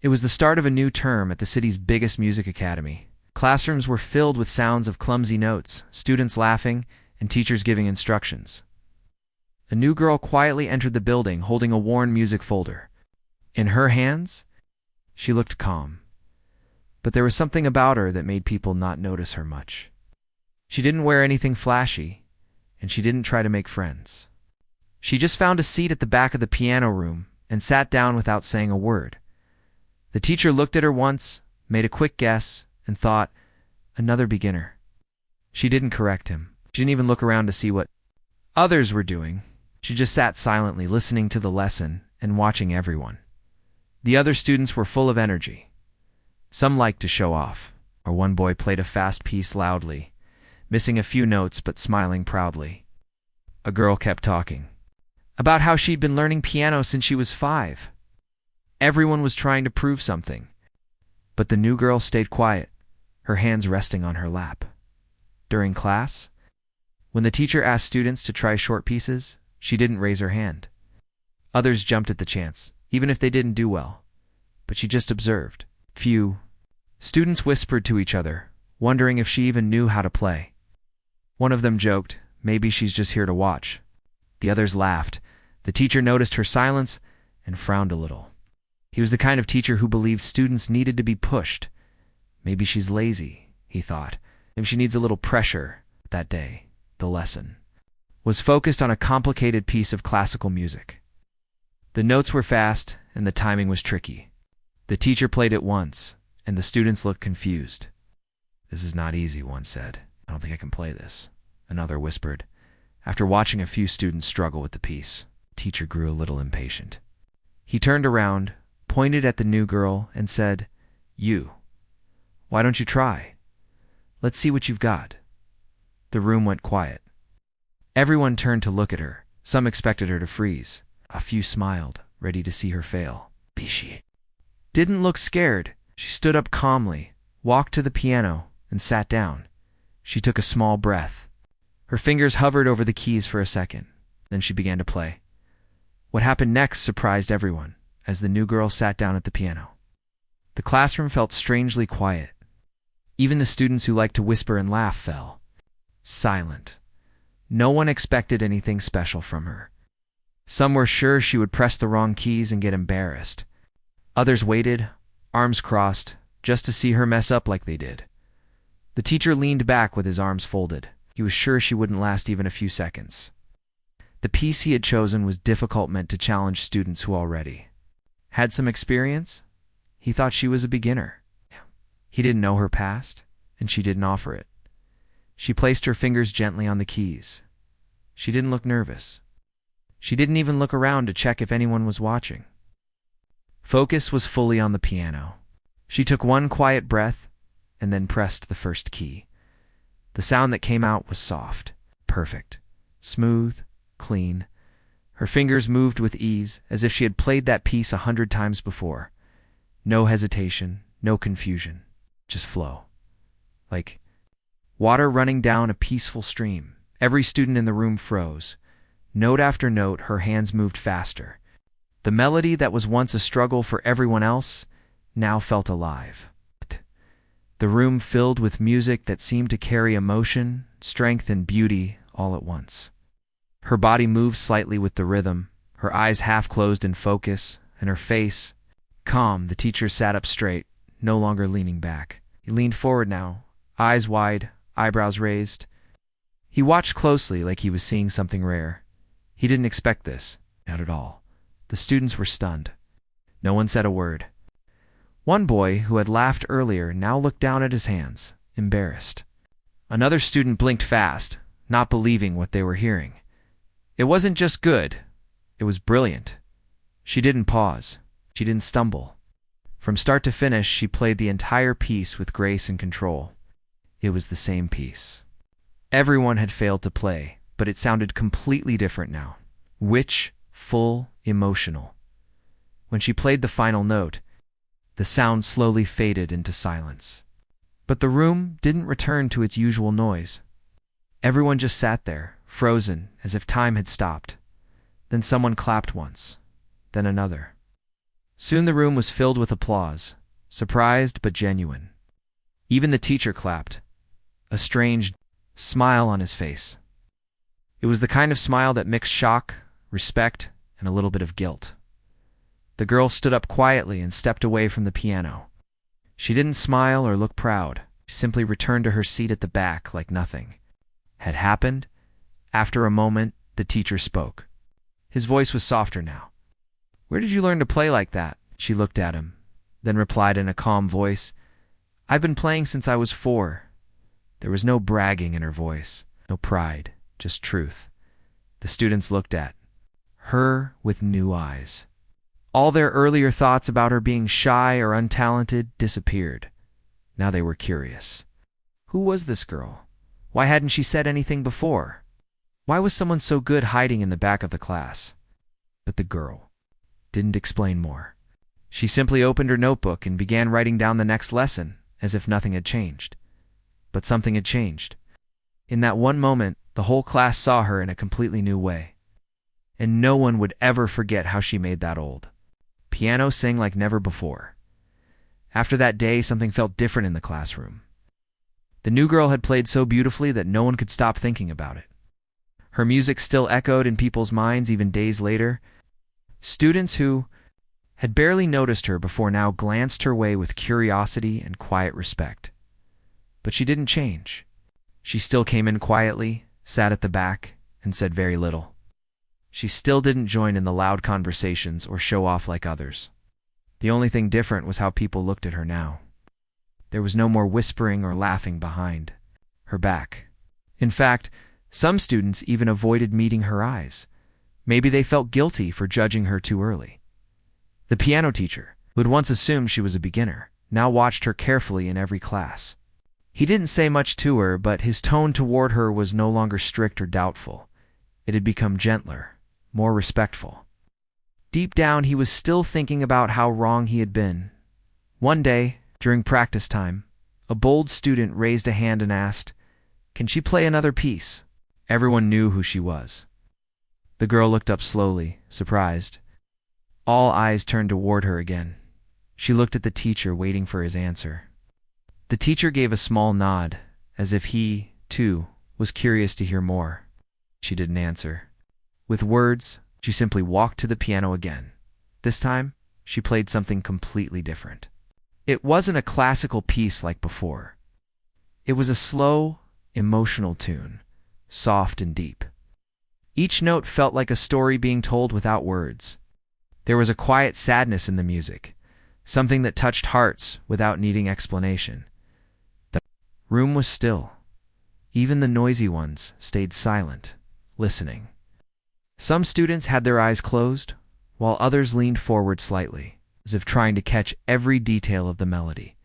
It was the start of a new term at the city's biggest music academy. Classrooms were filled with sounds of clumsy notes, students laughing, and teachers giving instructions. A new girl quietly entered the building holding a worn music folder. In her hands, she looked calm. But there was something about her that made people not notice her much. She didn't wear anything flashy, and she didn't try to make friends. She just found a seat at the back of the piano room and sat down without saying a word. The teacher looked at her once, made a quick guess, and thought, another beginner. She didn't correct him. She didn't even look around to see what others were doing. She just sat silently, listening to the lesson and watching everyone. The other students were full of energy. Some liked to show off, or one boy played a fast piece loudly, missing a few notes but smiling proudly. A girl kept talking about how she'd been learning piano since she was 5. Everyone was trying to prove something, but the new girl stayed quiet, her hands resting on her lap. During class, when the teacher asked students to try short pieces, she didn't raise her hand. Others jumped at the chance, even if they didn't do well, but she just observed. Few students whispered to each other, wondering if she even knew how to play. One of them joked, maybe she's just here to watch. The others laughed. The teacher noticed her silence and frowned a little. He was the kind of teacher who believed students needed to be pushed. Maybe she's lazy, he thought. Maybe she needs a little pressure. That day, the lesson was focused on a complicated piece of classical music. The notes were fast and the timing was tricky. The teacher played it once, and the students looked confused. This is not easy, one said. I don't think I can play this. Another whispered. After watching a few students struggle with the piece, the teacher grew a little impatient. He turned around, pointed at the new girl, and said, "You, why don't you try? Let's see what you've got." The room went quiet. Everyone turned to look at her. Some expected her to freeze. A few smiled, ready to see her fail. She didn't look scared. She stood up calmly, walked to the piano, and sat down. She took a small breath. Her fingers hovered over the keys for a second. Then she began to play. What happened next surprised everyone as the new girl sat down at the piano. The classroom felt strangely quiet. Even the students who liked to whisper and laugh fell silent. No one expected anything special from her. Some were sure she would press the wrong keys and get embarrassed. Others waited, arms crossed, just to see her mess up like they did. The teacher leaned back with his arms folded. He was sure she wouldn't last even a few seconds. The piece he had chosen was difficult, meant to challenge students who already had some experience. He thought she was a beginner. He didn't know her past, and she didn't offer it. She placed her fingers gently on the keys. She didn't look nervous. She didn't even look around to check if anyone was watching. Focus was fully on the piano. She took one quiet breath and then pressed the first key. The sound that came out was soft, perfect, smooth, clean. Her fingers moved with ease, as if she had played that piece 100 times before. No hesitation, no confusion, just flow. Like water running down a peaceful stream. Every student in the room froze. Note after note, her hands moved faster. The melody that was once a struggle for everyone else now felt alive. The room filled with music that seemed to carry emotion, strength, and beauty all at once. Her body moved slightly with the rhythm, her eyes half closed in focus, and her face calm. The teacher sat up straight, no longer leaning back. He leaned forward now, eyes wide, eyebrows raised. He watched closely, like he was seeing something rare. He didn't expect this, not at all. The students were stunned. No one said a word. One boy, who had laughed earlier, now looked down at his hands, embarrassed. Another student blinked fast, not believing what they were hearing. It wasn't just good, it was brilliant. She didn't pause. She didn't stumble. From start to finish, she played the entire piece with grace and control. It was the same piece everyone had failed to play, but it sounded completely different now. Rich, full, emotional. When she played the final note, the sound slowly faded into silence. But the room didn't return to its usual noise. Everyone just sat there, frozen, as if time had stopped. Then someone clapped once, then another. Soon the room was filled with applause, surprised but genuine. Even the teacher clapped, a strange smile on his face. It was the kind of smile that mixed shock, respect, and a little bit of guilt. The girl stood up quietly and stepped away from the piano. She didn't smile or look proud. She simply returned to her seat at the back like nothing had happened. After a moment, the teacher spoke. His voice was softer now. "Where did you learn to play like that?" She looked at him, then replied in a calm voice, "I've been playing since I was 4. There was no bragging in her voice, no pride, just truth. The students looked at her with new eyes. All their earlier thoughts about her being shy or untalented disappeared. Now they were curious. Who was this girl? Why hadn't she said anything before? Why was someone so good hiding in the back of the class? But the girl didn't explain more. She simply opened her notebook and began writing down the next lesson, as if nothing had changed. But something had changed. In that one moment, the whole class saw her in a completely new way. And no one would ever forget how she made that old piano sing like never before. After that day, something felt different in the classroom. The new girl had played so beautifully that no one could stop thinking about it. Her music still echoed in people's minds even days later. Students who had barely noticed her before now glanced her way with curiosity and quiet respect. But she didn't change. She still came in quietly, sat at the back, and said very little. She still didn't join in the loud conversations or show off like others. The only thing different was how people looked at her now. There was no more whispering or laughing behind her back. In fact, some students even avoided meeting her eyes. Maybe they felt guilty for judging her too early. The piano teacher, who had once assumed she was a beginner, now watched her carefully in every class. He didn't say much to her, but his tone toward her was no longer strict or doubtful. It had become gentler, more respectful. Deep down, he was still thinking about how wrong he had been. One day, during practice time, a bold student raised a hand and asked, "Can she play another piece?" Everyone knew who she was. The girl looked up slowly, surprised. All eyes turned toward her again. She looked at the teacher, waiting for his answer. The teacher gave a small nod, as if he, too, was curious to hear more. She didn't answer. With words, she simply walked to the piano again. This time, she played something completely different. It wasn't a classical piece like before. It was a slow, emotional tune, soft and deep. Each note felt like a story being told without words. There was a quiet sadness in the music, something that touched hearts without needing explanation. The room was still. Even the noisy ones stayed silent, listening. Some students had their eyes closed, while others leaned forward slightly, as if trying to catch every detail of the melody.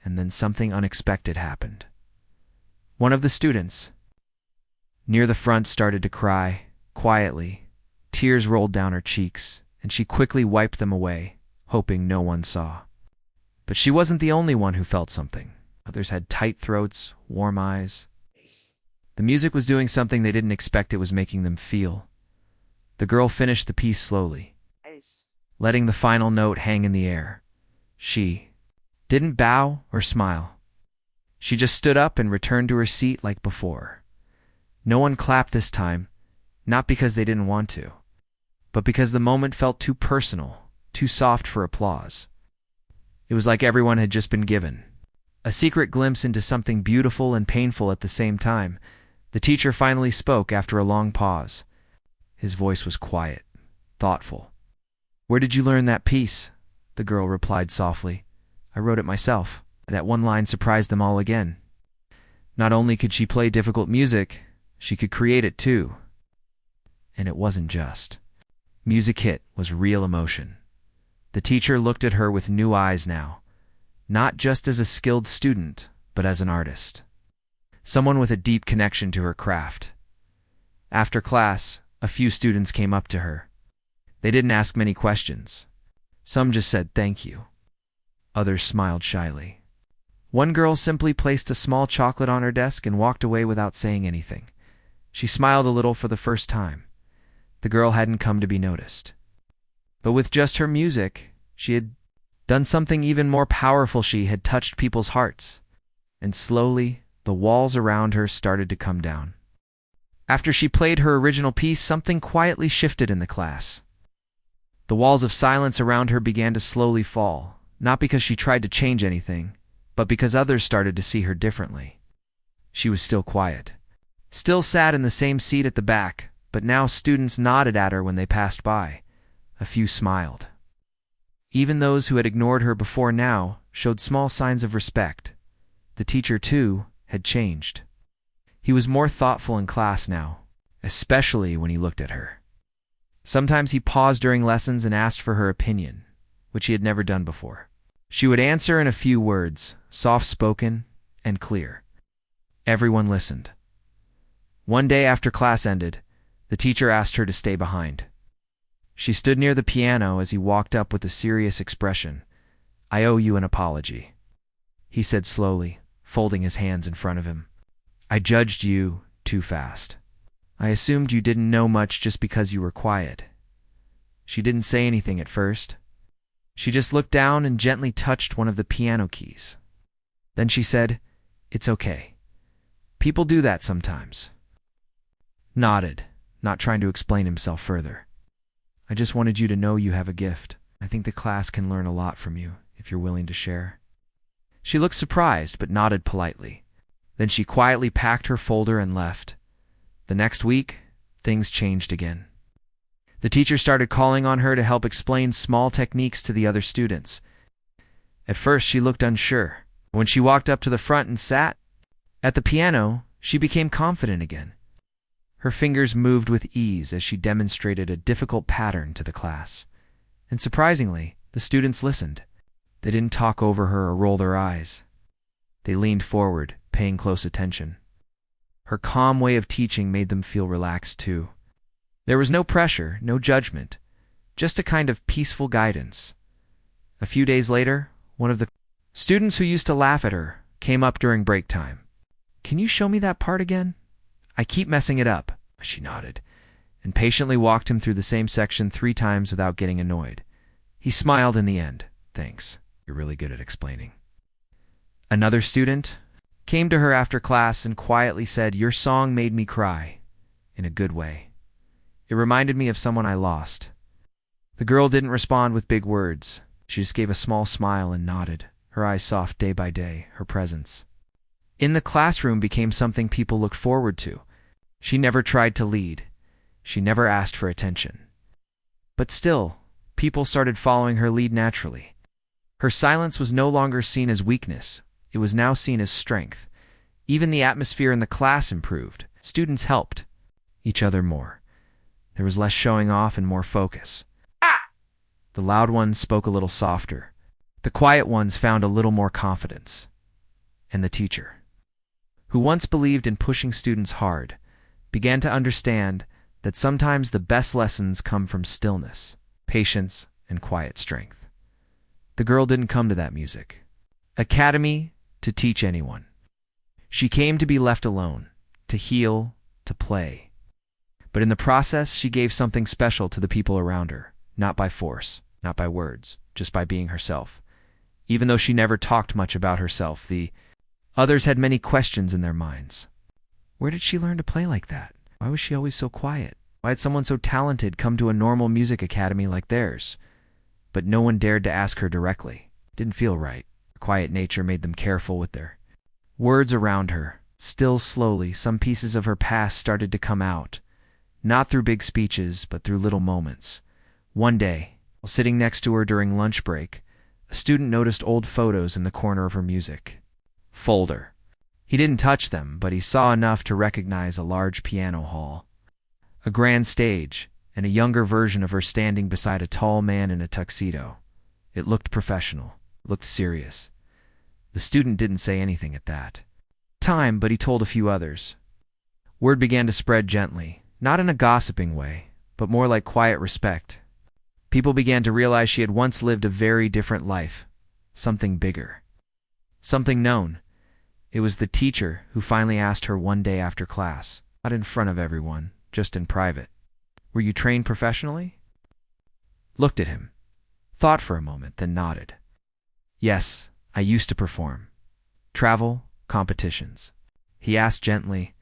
And then something unexpected happened. One of the students, near the front, started to cry, quietly. Tears rolled down her cheeks, and she quickly wiped them away, hoping no one saw. But she wasn't the only one who felt something. Others had tight throats, warm eyes. The music was doing something they didn't expect it was making them feel. The girl finished the piece slowly, letting the final note hang in the air. She didn't bow or smile. She just stood up and returned to her seat like before. No one clapped this time, not because they didn't want to, but because the moment felt too personal, too soft for applause. It was like everyone had just been given a secret glimpse into something beautiful and painful at the same time. The teacher finally spoke after a long pause. His voice was quiet, thoughtful. "Where did you learn that piece?" The girl replied softly. "I wrote it myself." That one line surprised them all again. Not only could she play difficult music, she could create it too. And it wasn't just music, it was real emotion. The teacher looked at her with new eyes now, not just as a skilled student, but as an artist. Someone with a deep connection to her craft. After class, a few students came up to her. They didn't ask many questions. Some just said thank you. Others smiled shyly. One girl simply placed a small chocolate on her desk and walked away without saying anything. She smiled a little for the first time. The girl hadn't come to be noticed. But with just her music, She had done something even more powerful. She had touched people's hearts. And slowly, the walls around her started to come down. After she played her original piece, something quietly shifted in the class. The walls of silence around her began to slowly fall, not because she tried to change anything, but because others started to see her differently. She was still quiet, still sat in the same seat at the back, but now students nodded at her when they passed by. A few smiled. Even those who had ignored her before now showed small signs of respect. The teacher, too, had changed. He was more thoughtful in class now, especially when he looked at her. Sometimes he paused during lessons and asked for her opinion, which he had never done before. She would answer in a few words, soft-spoken and clear. Everyone listened. One day after class ended, the teacher asked her to stay behind. She stood near the piano as he walked up with a serious expression. "I owe you an apology," he said slowly, folding his hands in front of him. "I judged you too fast. I assumed you didn't know much just because you were quiet." She didn't say anything at first. She just looked down and gently touched one of the piano keys. Then she said, "It's okay. People do that sometimes." Nodded, not trying to explain himself further. "I just wanted you to know you have a gift. I think the class can learn a lot from you, if you're willing to share." She looked surprised, but nodded politely. Then she quietly packed her folder and left. The next week, things changed again. The teacher started calling on her to help explain small techniques to the other students. At first, she looked unsure. When she walked up to the front and sat at the piano, she became confident again. Her fingers moved with ease as she demonstrated a difficult pattern to the class. And surprisingly, the students listened. They didn't talk over her or roll their eyes. They leaned forward, paying close attention. Her calm way of teaching made them feel relaxed too. There was no pressure, no judgment, just a kind of peaceful guidance. A few days later, one of the students who used to laugh at her came up during break time. "Can you show me that part again? I keep messing it up," she nodded, and patiently walked him through the same section 3 times without getting annoyed. He smiled in the end. "Thanks. You're really good at explaining." Another student came to her after class and quietly said, "Your song made me cry, in a good way. It reminded me of someone I lost." The girl didn't respond with big words. She just gave a small smile and nodded, her eyes soft day by day, her presence in the classroom became something people looked forward to. She never tried to lead. She never asked for attention. But still, people started following her lead naturally. Her silence was no longer seen as weakness. It was now seen as strength. Even the atmosphere in the class improved. Students helped each other more. There was less showing off and more focus. The loud ones spoke a little softer. The quiet ones found a little more confidence. And the teacher, who once believed in pushing students hard, began to understand that sometimes the best lessons come from stillness, patience, and quiet strength. The girl didn't come to that music academy to teach anyone. She came to be left alone, to heal, to play. But in the process, she gave something special to the people around her, not by force, not by words, just by being herself. Even though she never talked much about herself, the others had many questions in their minds. Where did she learn to play like that? Why was she always so quiet? Why had someone so talented come to a normal music academy like theirs? But no one dared to ask her directly. It didn't feel right. Her quiet nature made them careful with their words around her. Still slowly, some pieces of her past started to come out, not through big speeches, but through little moments. One day, while sitting next to her during lunch break, a student noticed old photos in the corner of her music folder. He didn't touch them, but he saw enough to recognize a large piano hall, a grand stage, and a younger version of her standing beside a tall man in a tuxedo. It looked professional, looked serious. The student didn't say anything at that time, but he told a few others. Word began to spread gently, not in a gossiping way, but more like quiet respect. People began to realize she had once lived a very different life, something bigger, something known. It was the teacher who finally asked her one day after class, not in front of everyone, just in private. "Were you trained professionally?" Looked at him, thought for a moment, then nodded. Yes, I used to perform. Travel, competitions. He asked gently,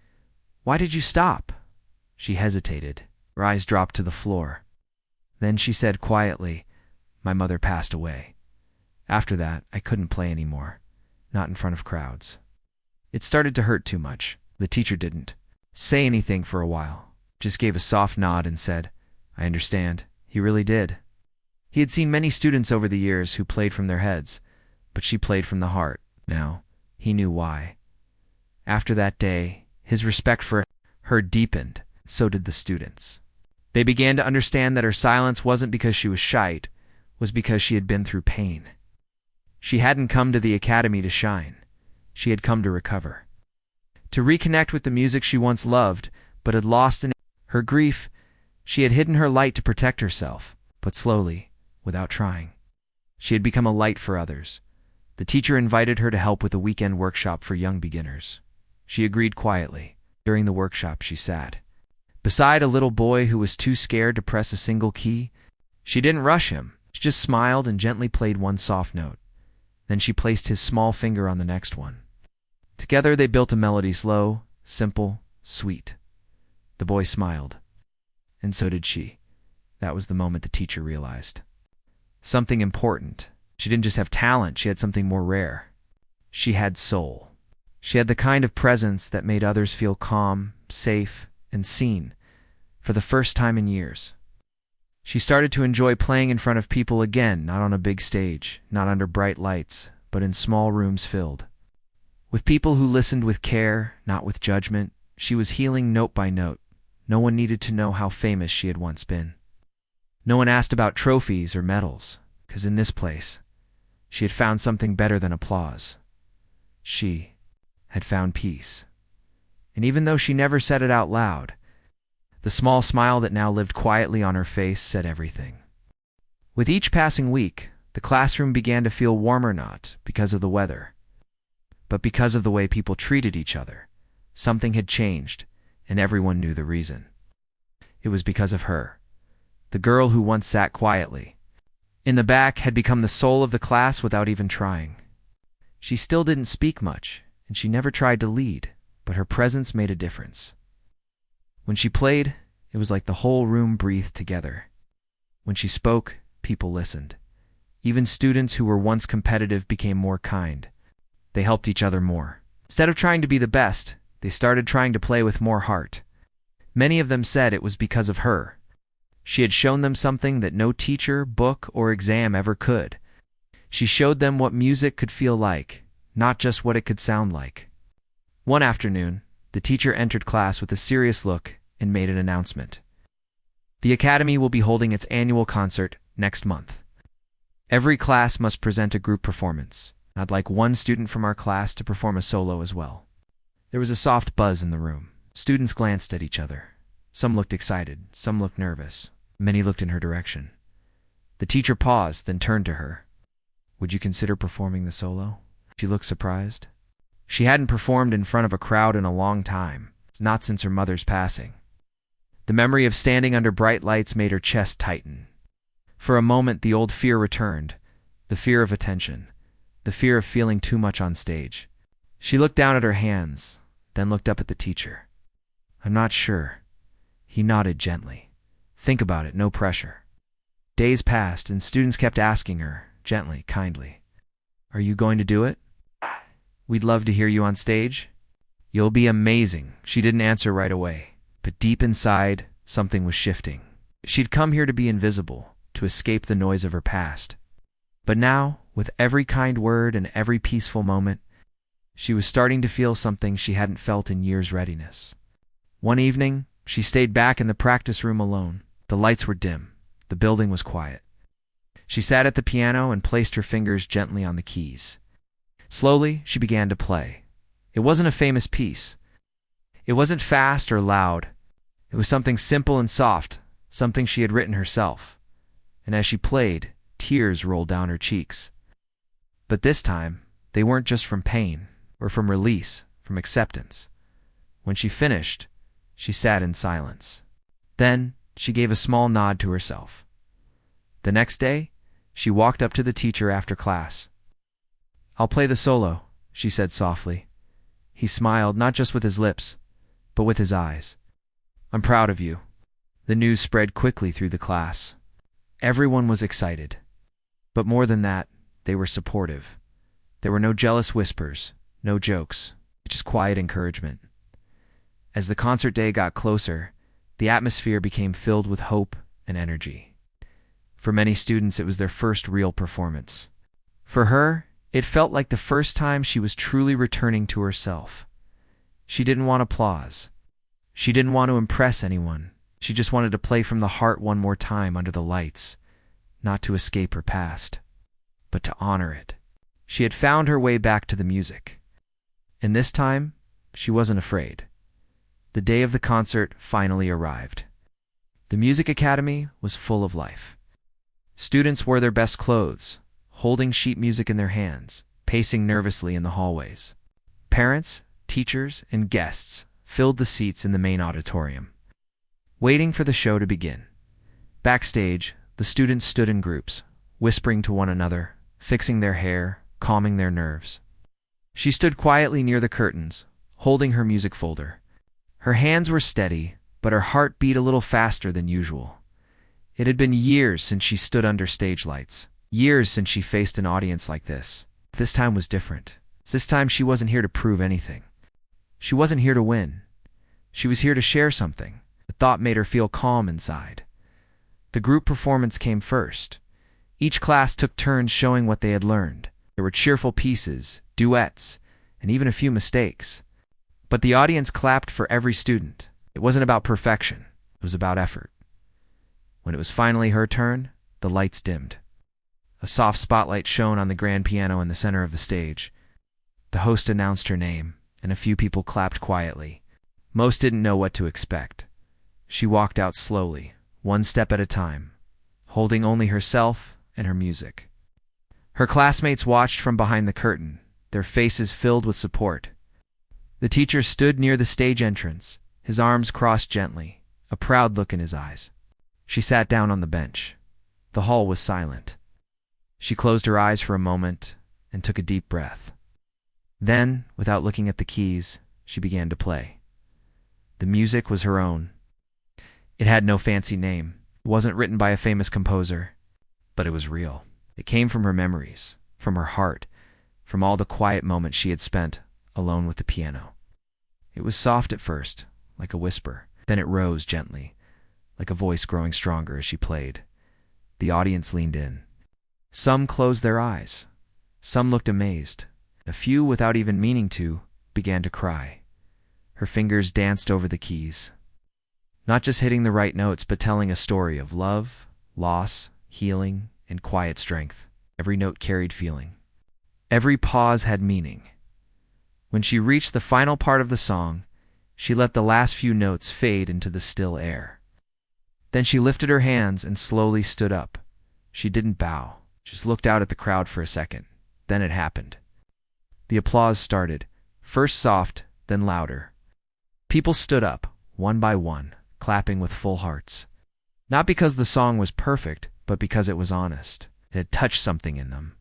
"Why did you stop?" She hesitated. Her eyes dropped to the floor. Then she said quietly, "My mother passed away. After that, I couldn't play anymore, not in front of crowds." It started to hurt too much. The teacher didn't say anything for a while, just gave a soft nod and said, "I understand." He really did. He had seen many students over the years who played from their heads, but she played from the heart. Now, he knew why. After that day, his respect for her deepened. So did the students. They began to understand that her silence wasn't because she was shy, it was because she had been through pain. She hadn't come to the academy to shine. She had come to recover. To reconnect with the music she once loved, but had lost in her grief. She had hidden her light to protect herself, but slowly, without trying, she had become a light for others. The teacher invited her to help with a weekend workshop for young beginners. She agreed quietly. During the workshop, she sat beside a little boy who was too scared to press a single key. She didn't rush him. She just smiled and gently played one soft note. Then she placed his small finger on the next one. Together they built a melody, slow, simple, sweet. The boy smiled. And so did she. That was the moment the teacher realized something important. She didn't just have talent, she had something more rare. She had soul. She had the kind of presence that made others feel calm, safe, and seen for the first time in years. She started to enjoy playing in front of people again, not on a big stage, not under bright lights, but in small rooms filled with people who listened with care, not with judgment. She was healing note by note. No one needed to know how famous she had once been. No one asked about trophies or medals, because in this place, she had found something better than applause. She had found peace. And even though she never said it out loud, the small smile that now lived quietly on her face said everything. With each passing week, the classroom began to feel warmer, not because of the weather, but because of the way people treated each other. Something had changed, and everyone knew the reason. It was because of her. The girl who once sat quietly in the back had become the soul of the class without even trying. She still didn't speak much, and she never tried to lead, but her presence made a difference. When she played, it was like the whole room breathed together. When she spoke, people listened. Even students who were once competitive became more kind. They helped each other more. Instead of trying to be the best, they started trying to play with more heart. Many of them said it was because of her. She had shown them something that no teacher, book, or exam ever could. She showed them what music could feel like, not just what it could sound like. One afternoon, the teacher entered class with a serious look and made an announcement. The Academy will be holding its annual concert next month. Every class must present a group performance. I'd like one student from our class to perform a solo as well. There was a soft buzz in the room. Students glanced at each other. Some looked excited, some looked nervous. Many looked in her direction. The teacher paused, then turned to her. "Would you consider performing the solo?" She looked surprised. She hadn't performed in front of a crowd in a long time, not since her mother's passing. The memory of standing under bright lights made her chest tighten. For a moment, the old fear returned, the fear of attention, the fear of feeling too much on stage. She looked down at her hands, then looked up at the teacher. "I'm not sure." He nodded gently. "Think about it, no pressure." Days passed, and students kept asking her, gently, kindly, "Are you going to do it? We'd love to hear you on stage." "You'll be amazing." She didn't answer right away, but deep inside, something was shifting. She'd come here to be invisible, to escape the noise of her past. But now, with every kind word and every peaceful moment, she was starting to feel something she hadn't felt in years: readiness. One evening, she stayed back in the practice room alone. The lights were dim. The building was quiet. She sat at the piano and placed her fingers gently on the keys. Slowly, she began to play. It wasn't a famous piece. It wasn't fast or loud. It was something simple and soft, something she had written herself. And as she played, tears rolled down her cheeks. But this time, they weren't just from pain, or from release, from acceptance. When she finished, she sat in silence. Then, she gave a small nod to herself. The next day, She walked up to the teacher after class. "I'll play the solo," she said softly. He smiled, not just with his lips, but with his eyes. "I'm proud of you." The news spread quickly through the class. Everyone was excited. But more than that, they were supportive. There were no jealous whispers, no jokes, just quiet encouragement. As the concert day got closer, the atmosphere became filled with hope and energy. For many students, it was their first real performance. For her, it felt like the first time she was truly returning to herself. She didn't want applause. She didn't want to impress anyone. She just wanted to play from the heart one more time under the lights, not to escape her past, but to honor it. She had found her way back to the music. And this time, she wasn't afraid. The day of the concert finally arrived. The Music Academy was full of life. Students wore their best clothes, holding sheet music in their hands, pacing nervously in the hallways. Parents, teachers, and guests filled the seats in the main auditorium, waiting for the show to begin. Backstage, the students stood in groups, whispering to one another, fixing their hair, calming their nerves. She stood quietly near the curtains, holding her music folder. Her hands were steady, but her heart beat a little faster than usual. It had been years since she stood under stage lights, years since she faced an audience like this. This time was different. This time she wasn't here to prove anything. She wasn't here to win. She was here to share something. The thought made her feel calm inside. The group performance came first. Each class took turns showing what they had learned. There were cheerful pieces, duets, and even a few mistakes. But the audience clapped for every student. It wasn't about perfection. It was about effort. When it was finally her turn, the lights dimmed. A soft spotlight shone on the grand piano in the center of the stage. The host announced her name, and a few people clapped quietly. Most didn't know what to expect. She walked out slowly, one step at a time, holding only herself and her music. Her classmates watched from behind the curtain, their faces filled with support. The teacher stood near the stage entrance, his arms crossed gently, a proud look in his eyes. She sat down on the bench. The hall was silent. She closed her eyes for a moment and took a deep breath. Then, without looking at the keys, she began to play. The music was her own. It had no fancy name. It wasn't written by a famous composer, but it was real. It came from her memories, from her heart, from all the quiet moments she had spent alone with the piano. It was soft at first, like a whisper. Then it rose gently, like a voice growing stronger as she played. The audience leaned in. Some closed their eyes. Some looked amazed. A few, without even meaning to, began to cry. Her fingers danced over the keys, not just hitting the right notes, but telling a story of love, loss, healing, and quiet strength. Every note carried feeling. Every pause had meaning. When she reached the final part of the song, she let the last few notes fade into the still air. Then she lifted her hands and slowly stood up. She didn't bow, just looked out at the crowd for a second. Then it happened. The applause started, first soft, then louder. People stood up, one by one, clapping with full hearts. Not because the song was perfect, but because it was honest. It had touched something in them.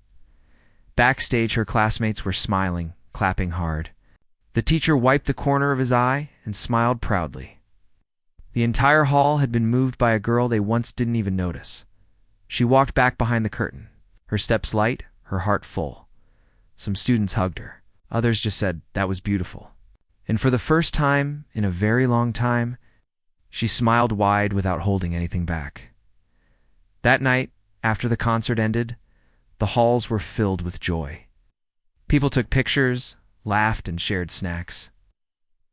Backstage, her classmates were smiling, clapping hard. The teacher wiped the corner of his eye and smiled proudly. The entire hall had been moved by a girl they once didn't even notice. She walked back behind the curtain, her steps light, her heart full. Some students hugged her. Others just said, "That was beautiful." And for the first time in a very long time, she smiled wide without holding anything back. That night, after the concert ended, the halls were filled with joy. People took pictures, laughed, and shared snacks.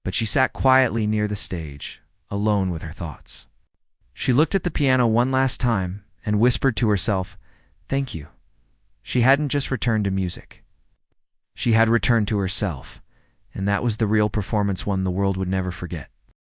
But she sat quietly near the stage, alone with her thoughts. She looked at the piano one last time and whispered to herself, "Thank you." She hadn't just returned to music. She had returned to herself, and that was the real performance, one the world would never forget.